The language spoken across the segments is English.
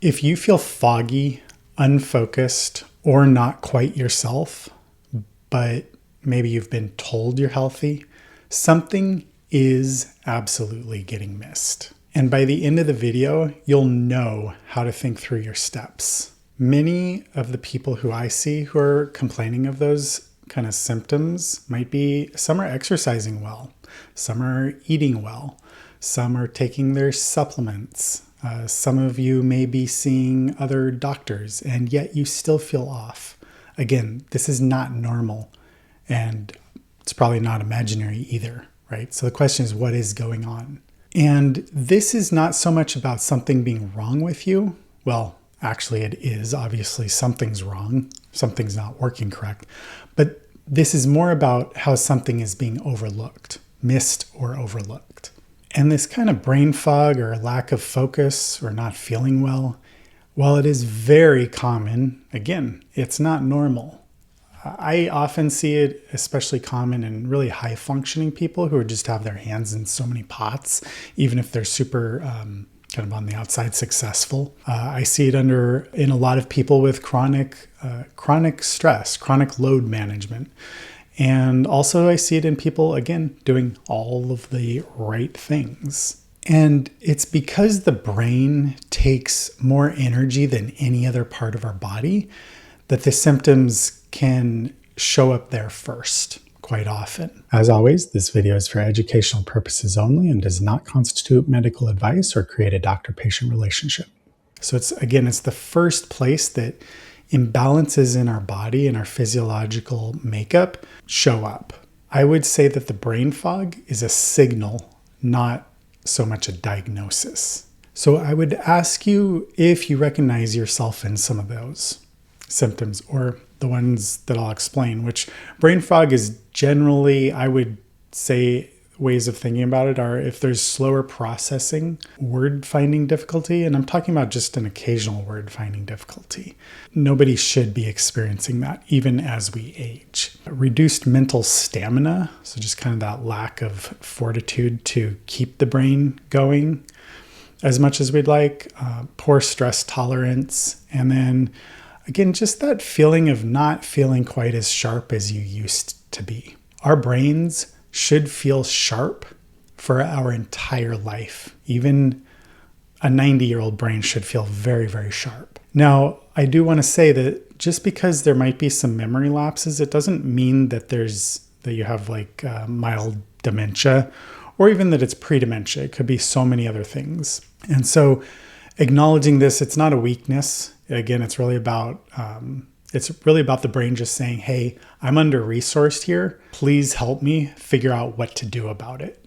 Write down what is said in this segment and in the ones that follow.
If you feel foggy, unfocused, or not quite yourself, but maybe you've been told you're healthy, something is absolutely getting missed. And by the end of the video, you'll know how to think through your steps. Many of the people who I see who are complaining of those kind of symptoms might be, some are exercising well, some are eating well, some are taking their supplements. Some of you may be seeing other doctors, and yet you still feel off. Again, this is not normal, and it's probably not imaginary either, right? So the question is, what is going on? And this is not so much about something being wrong with you. Well, actually it is. Obviously something's wrong. Something's not working correct. But this is more about how something is being overlooked, missed or overlooked. And this kind of brain fog or lack of focus or not feeling well, while it is very common, again, it's not normal. I often see it especially common in really high functioning people who just have their hands in so many pots, even if they're super kind of on the outside successful. I see it in a lot of people with chronic stress, chronic load management. And also I see it in people, again, doing all of the right things. And it's because the brain takes more energy than any other part of our body that the symptoms can show up there first quite often. As always, this video is for educational purposes only and does not constitute medical advice or create a doctor-patient relationship. So it's the first place that imbalances in our body and our physiological makeup show up. I would say that the brain fog is a signal, not so much a diagnosis. So I would ask you if you recognize yourself in some of those symptoms or the ones that I'll explain, which brain fog is generally, I would say, ways of thinking about it are if there's slower processing, word finding difficulty, and I'm talking about just an occasional word finding difficulty. Nobody should be experiencing that even as we age. Reduced mental stamina, so just kind of that lack of fortitude to keep the brain going as much as we'd like, poor stress tolerance, and then again, just that feeling of not feeling quite as sharp as you used to be. Our brains should feel sharp for our entire life. Even a 90-year-old brain should feel very, very sharp. Now, I do want to say that just because there might be some memory lapses, it doesn't mean that you have like mild dementia or even that it's pre-dementia. It could be so many other things. And so acknowledging this, it's not a weakness. Again, it's really about the brain just saying, hey, I'm under-resourced here. Please help me figure out what to do about it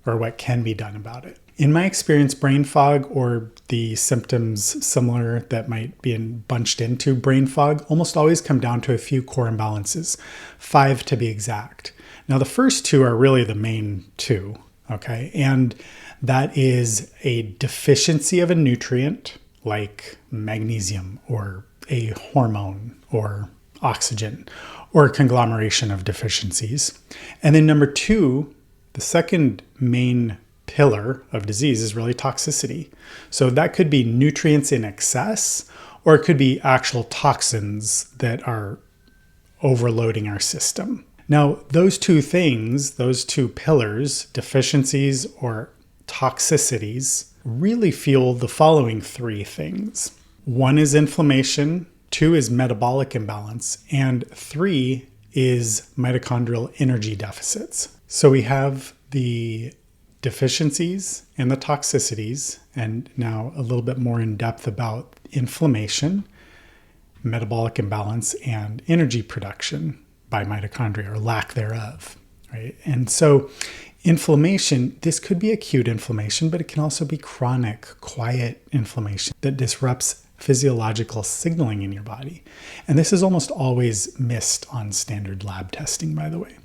or what can be done about it. In my experience, brain fog or the symptoms similar that might be bunched into brain fog almost always come down to a few core imbalances, 5 to be exact. Now, the first 2 are really the main 2, okay? And that is a deficiency of a nutrient like magnesium or a hormone or oxygen or a conglomeration of deficiencies. And then number 2, the second main pillar of disease is really toxicity. So that could be nutrients in excess, or it could be actual toxins that are overloading our system. Now, those 2 things, those 2 pillars, deficiencies or toxicities, really fuel the following 3 things. 1 is inflammation, 2 is metabolic imbalance, and 3 is mitochondrial energy deficits. So we have the deficiencies and the toxicities, and now a little bit more in depth about inflammation, metabolic imbalance, and energy production by mitochondria or lack thereof, right? And so inflammation, this could be acute inflammation, but it can also be chronic, quiet inflammation that disrupts physiological signaling in your body. And this is almost always missed on standard lab testing, by the way.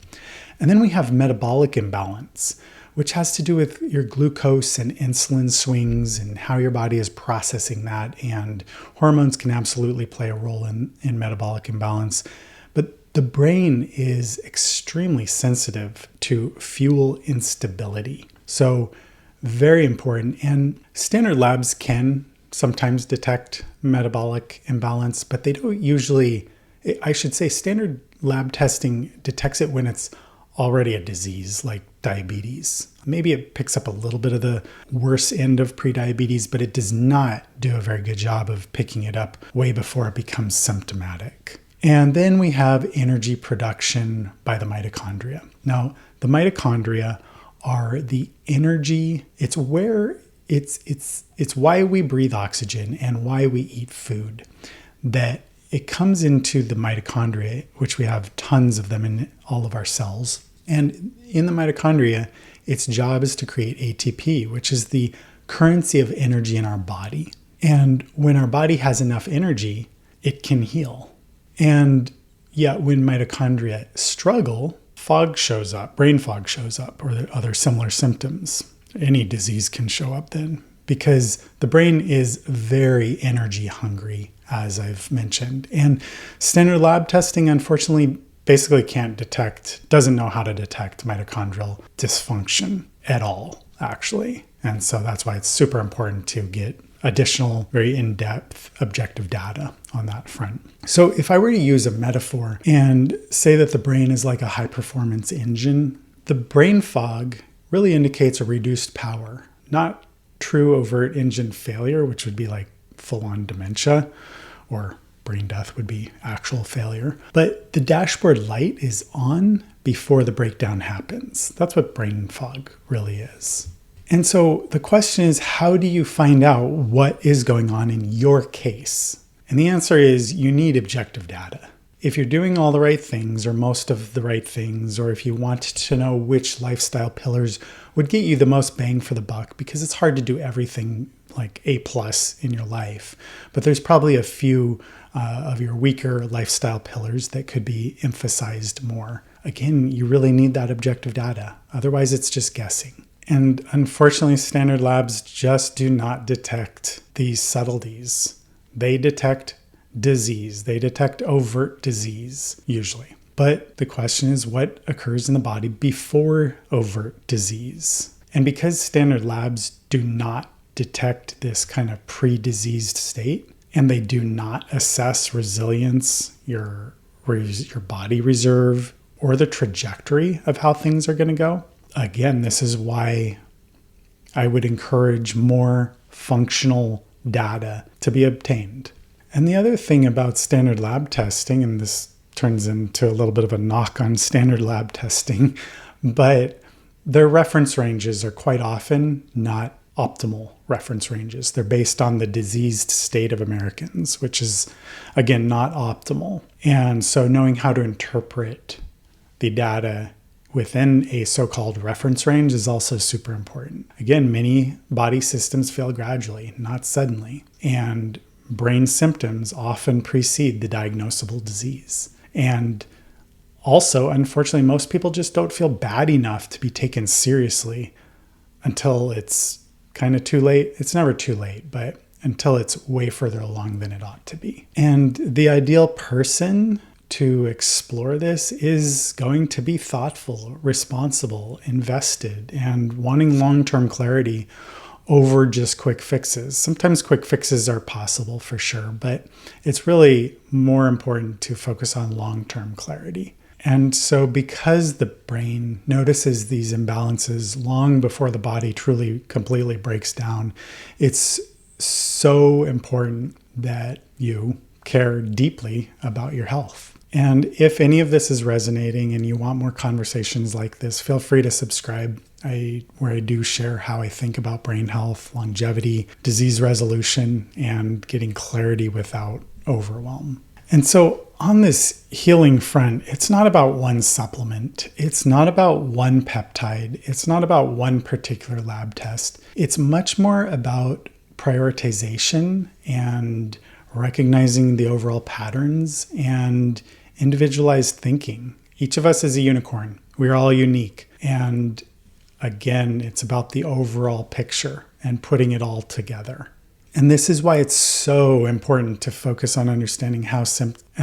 And then we have metabolic imbalance, which has to do with your glucose and insulin swings and how your body is processing that. And hormones can absolutely play a role in metabolic imbalance. But the brain is extremely sensitive to fuel instability. So very important. And standard labs can sometimes detect metabolic imbalance, but they don't usually, I should say standard lab testing detects it when it's already a disease like diabetes. Maybe it picks up a little bit of the worse end of prediabetes, but it does not do a very good job of picking it up way before it becomes symptomatic. And then we have energy production by the mitochondria. Now, the mitochondria are the energy, it's why we breathe oxygen and why we eat food, that it comes into the mitochondria, which we have tons of them in all of our cells. And in the mitochondria, its job is to create ATP, which is the currency of energy in our body. And when our body has enough energy, it can heal. And yet when mitochondria struggle, fog shows up, brain fog shows up, or other similar symptoms. Any disease can show up then, because the brain is very energy hungry, as I've mentioned. And standard lab testing, unfortunately, basically doesn't know how to detect mitochondrial dysfunction at all, actually. And so that's why it's super important to get additional, very in-depth, objective data on that front. So if I were to use a metaphor and say that the brain is like a high-performance engine, the brain fog really indicates a reduced power, not true overt engine failure, which would be like full-on dementia, or brain death would be actual failure. But the dashboard light is on before the breakdown happens. That's what brain fog really is. And so the question is, how do you find out what is going on in your case? And the answer is you need objective data. If you're doing all the right things or most of the right things, or if you want to know which lifestyle pillars would get you the most bang for the buck, because it's hard to do everything like A+ in your life, but there's probably a few of your weaker lifestyle pillars that could be emphasized more. Again, you really need that objective data. Otherwise, it's just guessing. And unfortunately, standard labs just do not detect these subtleties. They detect disease. They detect overt disease, usually. But the question is, what occurs in the body before overt disease? And because standard labs do not detect this kind of pre-diseased state, and they do not assess resilience, your body reserve, or the trajectory of how things are going to go, again, this is why I would encourage more functional data to be obtained. And the other thing about standard lab testing, and this turns into a little bit of a knock on standard lab testing, but their reference ranges are quite often not optimal reference ranges. They're based on the diseased state of Americans, which is, again, not optimal. And so knowing how to interpret the data within a so-called reference range is also super important. Again, many body systems fail gradually, not suddenly. And brain symptoms often precede the diagnosable disease. And also, unfortunately, most people just don't feel bad enough to be taken seriously until it's kind of too late. It's never too late, but until it's way further along than it ought to be. And the ideal person to explore this is going to be thoughtful, responsible, invested, and wanting long-term clarity over just quick fixes. Sometimes quick fixes are possible for sure, but it's really more important to focus on long-term clarity. And so because the brain notices these imbalances long before the body truly completely breaks down, it's so important that you care deeply about your health. And if any of this is resonating and you want more conversations like this, feel free to subscribe, where I do share how I think about brain health, longevity, disease resolution, and getting clarity without overwhelm. And so on this healing front, it's not about one supplement. It's not about one peptide. It's not about one particular lab test. It's much more about prioritization and recognizing the overall patterns and individualized thinking. Each of us is a unicorn. We're all unique. And again, it's about the overall picture and putting it all together. And this is why it's so important to focus on understanding how systems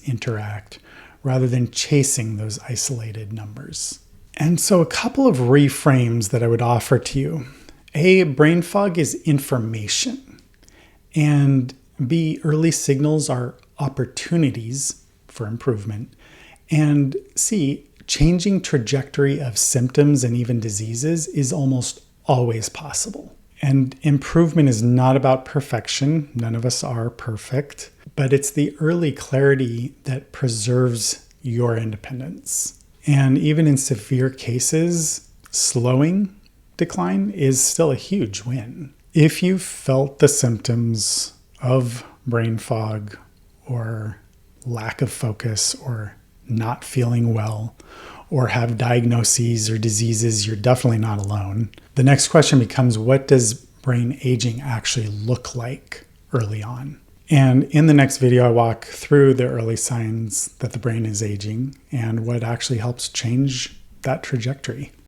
interact rather than chasing those isolated numbers. And so a couple of reframes that I would offer to you. A, brain fog is information. And B, early signals are opportunities for improvement. And C, changing trajectory of symptoms and even diseases is almost always possible. And improvement is not about perfection. None of us are perfect. But it's the early clarity that preserves your independence. And even in severe cases, slowing decline is still a huge win. If you felt the symptoms of brain fog or lack of focus or not feeling well or have diagnoses or diseases, you're definitely not alone. The next question becomes, what does brain aging actually look like early on? And in the next video, I walk through the early signs that the brain is aging and what actually helps change that trajectory.